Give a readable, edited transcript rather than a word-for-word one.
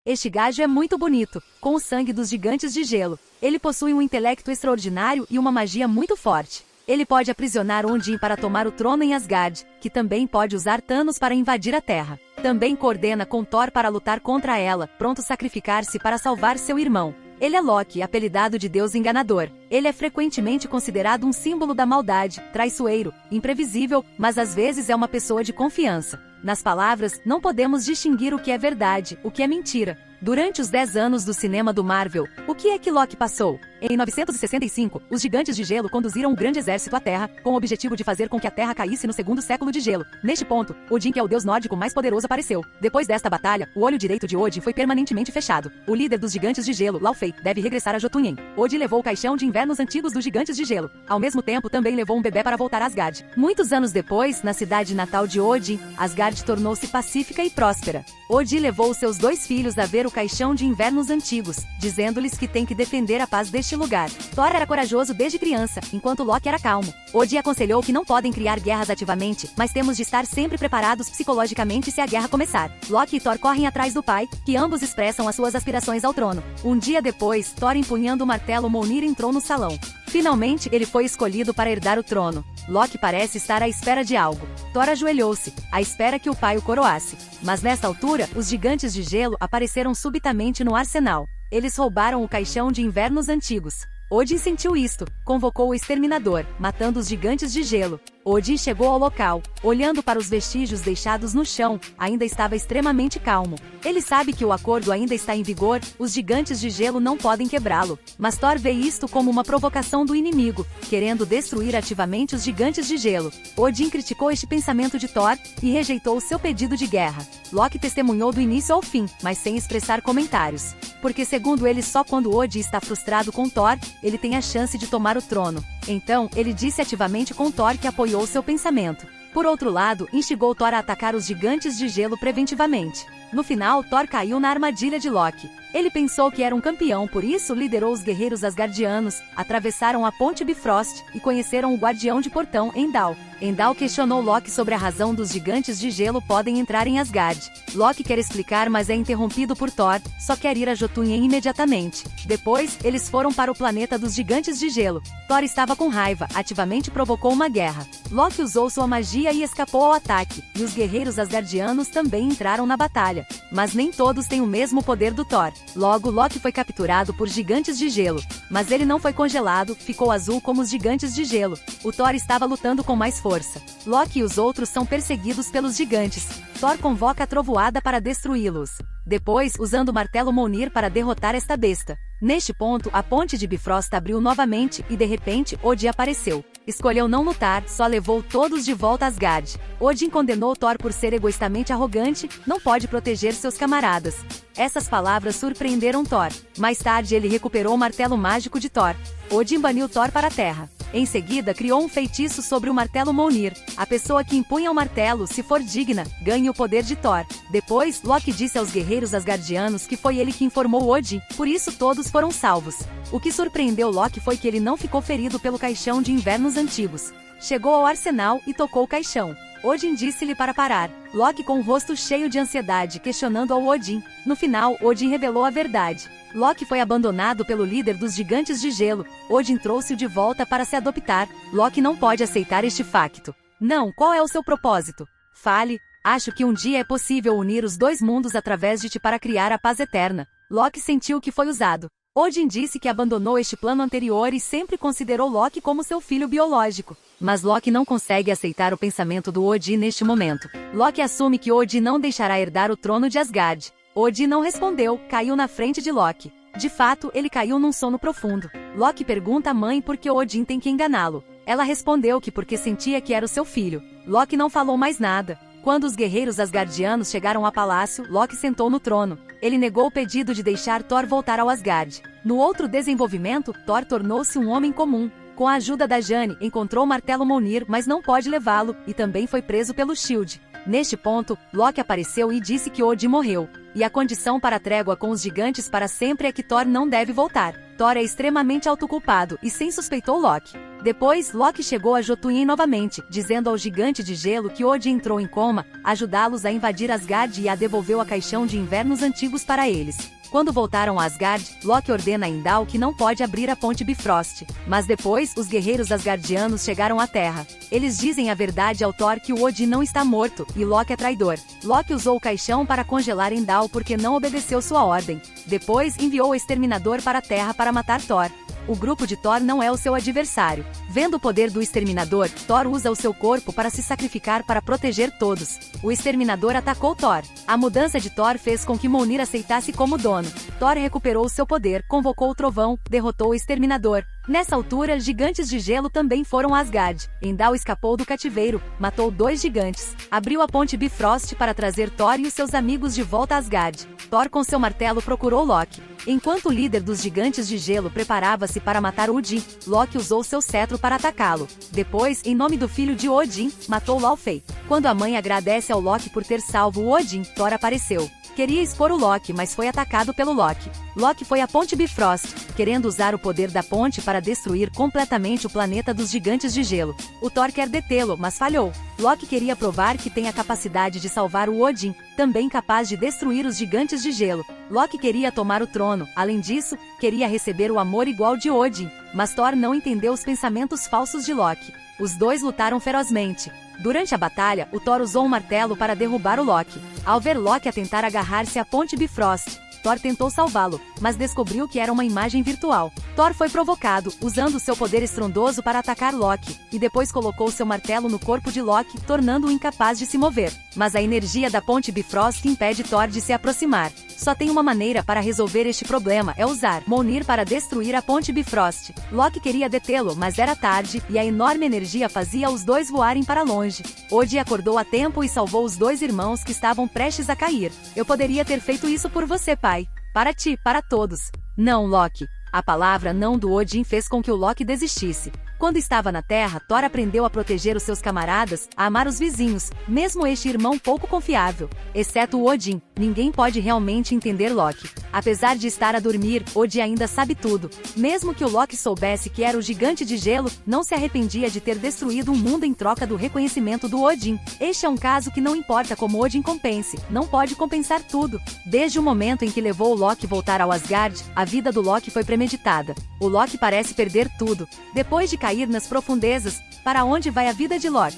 Este gajo é muito bonito, com o sangue dos gigantes de gelo. Ele possui um intelecto extraordinário e uma magia muito forte. Ele pode aprisionar Odin para tomar o trono em Asgard, que também pode usar Thanos para invadir a Terra. Também coordena com Thor para lutar contra ela, pronto a sacrificar-se para salvar seu irmão. Ele é Loki, apelidado de Deus enganador. Ele é frequentemente considerado um símbolo da maldade, traiçoeiro, imprevisível, mas às vezes é uma pessoa de confiança. Nas palavras, não podemos distinguir o que é verdade, o que é mentira. Durante os 10 anos do cinema do Marvel, o que é que Loki passou? Em 965, os gigantes de gelo conduziram um grande exército à Terra, com o objetivo de fazer com que a Terra caísse no segundo século de gelo. Neste ponto, Odin, que é o deus nórdico mais poderoso, apareceu. Depois desta batalha, o olho direito de Odin foi permanentemente fechado. O líder dos gigantes de gelo, Laufey, deve regressar a Jotunheim. Odin levou o caixão de invernos antigos dos gigantes de gelo. Ao mesmo tempo, também levou um bebê para voltar a Asgard. Muitos anos depois, na cidade natal de Odin, Asgard tornou-se pacífica e próspera. Odin levou seus 2 filhos a ver o caixão de invernos antigos, dizendo-lhes que tem que defender a paz deste lugar. Thor era corajoso desde criança, enquanto Loki era calmo. Odin aconselhou que não podem criar guerras ativamente, mas temos de estar sempre preparados psicologicamente se a guerra começar. Loki e Thor correm atrás do pai, que ambos expressam as suas aspirações ao trono. Um dia depois, Thor, empunhando o martelo Mjolnir, entrou no salão. Finalmente, ele foi escolhido para herdar o trono. Loki parece estar à espera de algo. Thor ajoelhou-se, à espera que o pai o coroasse. Mas nessa altura, os gigantes de gelo apareceram subitamente no arsenal. Eles roubaram o caixão de invernos antigos. Odin sentiu isto, convocou o exterminador, matando os gigantes de gelo. Odin chegou ao local, olhando para os vestígios deixados no chão, ainda estava extremamente calmo. Ele sabe que o acordo ainda está em vigor, os gigantes de gelo não podem quebrá-lo. Mas Thor vê isto como uma provocação do inimigo, querendo destruir ativamente os gigantes de gelo. Odin criticou este pensamento de Thor e rejeitou seu pedido de guerra. Loki testemunhou do início ao fim, mas sem expressar comentários. Porque segundo ele, só quando Odin está frustrado com Thor, ele tem a chance de tomar o trono. Então, ele disse ativamente com Thor que apoiou seu pensamento. Por outro lado, instigou Thor a atacar os gigantes de gelo preventivamente. No final, Thor caiu na armadilha de Loki. Ele pensou que era um campeão, por isso liderou os guerreiros asgardianos, atravessaram a ponte Bifrost e conheceram o guardião de portão, Heimdall. Heimdall questionou Loki sobre a razão dos gigantes de gelo podem entrar em Asgard. Loki quer explicar, mas é interrompido por Thor, só quer ir a Jotunheim imediatamente. Depois, eles foram para o planeta dos gigantes de gelo. Thor estava com raiva, ativamente provocou uma guerra. Loki usou sua magia e escapou ao ataque, e os guerreiros asgardianos também entraram na batalha. Mas nem todos têm o mesmo poder do Thor. Logo, Loki foi capturado por gigantes de gelo. Mas ele não foi congelado, ficou azul como os gigantes de gelo. O Thor estava lutando com mais força. Loki e os outros são perseguidos pelos gigantes. Thor convoca a trovoada para destruí-los. Depois, usando o martelo Mjolnir para derrotar esta besta. Neste ponto, a ponte de Bifrost abriu novamente e de repente, Odin apareceu. Escolheu não lutar, só levou todos de volta a Asgard. Odin condenou Thor por ser egoístamente arrogante, não pode proteger seus camaradas. Essas palavras surpreenderam Thor. Mais tarde ele recuperou o martelo mágico de Thor. Odin baniu Thor para a Terra. Em seguida criou um feitiço sobre o martelo Mjolnir. A pessoa que empunha o martelo, se for digna, ganha o poder de Thor. Depois, Loki disse aos guerreiros asgardianos que foi ele que informou Odin, por isso todos foram salvos. O que surpreendeu Loki foi que ele não ficou ferido pelo caixão de invernos antigos. Chegou ao arsenal e tocou o caixão. Odin disse-lhe para parar. Loki, com o rosto cheio de ansiedade, questionando ao Odin. No final, Odin revelou a verdade. Loki foi abandonado pelo líder dos gigantes de gelo. Odin trouxe-o de volta para se adoptar. Loki não pode aceitar este facto. Não, qual é o seu propósito? Fale. Acho que um dia é possível unir os 2 mundos através de ti para criar a paz eterna. Loki sentiu que foi usado. Odin disse que abandonou este plano anterior e sempre considerou Loki como seu filho biológico. Mas Loki não consegue aceitar o pensamento do Odin neste momento. Loki assume que Odin não deixará herdar o trono de Asgard. Odin não respondeu, caiu na frente de Loki. De fato, ele caiu num sono profundo. Loki pergunta à mãe por que Odin tem que enganá-lo. Ela respondeu que porque sentia que era o seu filho. Loki não falou mais nada. Quando os guerreiros asgardianos chegaram ao palácio, Loki sentou no trono. Ele negou o pedido de deixar Thor voltar ao Asgard. No outro desenvolvimento, Thor tornou-se um homem comum. Com a ajuda da Jane, encontrou o martelo Mjolnir, mas não pode levá-lo, e também foi preso pelo Shield. Neste ponto, Loki apareceu e disse que Odin morreu. e a condição para a trégua com os gigantes para sempre é que Thor não deve voltar. Thor é extremamente autoculpado e sem suspeitou Loki. Depois, Loki chegou a Jotunheim novamente, dizendo ao gigante de gelo que Odin entrou em coma, ajudá-los a invadir Asgard e a devolveu a caixão de invernos antigos para eles. Quando voltaram a Asgard, Loki ordena a Heimdall que não pode abrir a ponte Bifrost. Mas depois, os guerreiros asgardianos chegaram à Terra. Eles dizem a verdade ao Thor que o Odin não está morto, e Loki é traidor. Loki usou o caixão para congelar Heimdall porque não obedeceu sua ordem. Depois, enviou o Exterminador para a Terra para matar Thor. O grupo de Thor não é o seu adversário. Vendo o poder do Exterminador, Thor usa o seu corpo para se sacrificar para proteger todos. O Exterminador atacou Thor. A mudança de Thor fez com que Mjolnir aceitasse como dono. Thor recuperou seu poder, convocou o trovão, derrotou o Exterminador. Nessa altura, gigantes de gelo também foram a Asgard. Heimdall escapou do cativeiro, matou 2 gigantes, abriu a ponte Bifrost para trazer Thor e os seus amigos de volta a Asgard. Thor com seu martelo procurou Loki. Enquanto o líder dos gigantes de gelo preparava-se para matar Odin, Loki usou seu cetro para atacá-lo. Depois, em nome do filho de Odin, matou Laufey. Quando a mãe agradece ao Loki por ter salvo o Odin, Thor apareceu. Queria expor o Loki, mas foi atacado pelo Loki. Loki foi à ponte Bifrost, querendo usar o poder da ponte para destruir completamente o planeta dos gigantes de gelo. O Thor quer detê-lo, mas falhou. Loki queria provar que tem a capacidade de salvar o Odin, também capaz de destruir os gigantes de gelo. Loki queria tomar o trono, além disso, queria receber o amor igual de Odin, mas Thor não entendeu os pensamentos falsos de Loki. Os dois lutaram ferozmente. Durante a batalha, o Thor usou um martelo para derrubar o Loki. Ao ver Loki a tentar agarrar-se à ponte Bifrost, Thor tentou salvá-lo, mas descobriu que era uma imagem virtual. Thor foi provocado, usando seu poder estrondoso para atacar Loki, e depois colocou seu martelo no corpo de Loki, tornando-o incapaz de se mover. Mas a energia da ponte Bifrost impede Thor de se aproximar. Só tem uma maneira para resolver este problema, é usar Mjolnir para destruir a ponte Bifrost. Loki queria detê-lo, mas era tarde, e a enorme energia fazia os dois voarem para longe. Odin acordou a tempo e salvou os 2 irmãos que estavam prestes a cair. Eu poderia ter feito isso por você, pai. Para ti, para todos. Não, Loki. A palavra não do Odin fez com que o Loki desistisse. Quando estava na Terra, Thor aprendeu a proteger os seus camaradas, a amar os vizinhos, mesmo este irmão pouco confiável. Exceto o Odin, ninguém pode realmente entender Loki. Apesar de estar a dormir, Odin ainda sabe tudo. Mesmo que o Loki soubesse que era o gigante de gelo, não se arrependia de ter destruído um mundo em troca do reconhecimento do Odin. Este é um caso que não importa como Odin compense, não pode compensar tudo. Desde o momento em que levou o Loki voltar ao Asgard, a vida do Loki foi premeditada. O Loki parece perder tudo. Depois de cair nas profundezas, para onde vai a vida de Loki?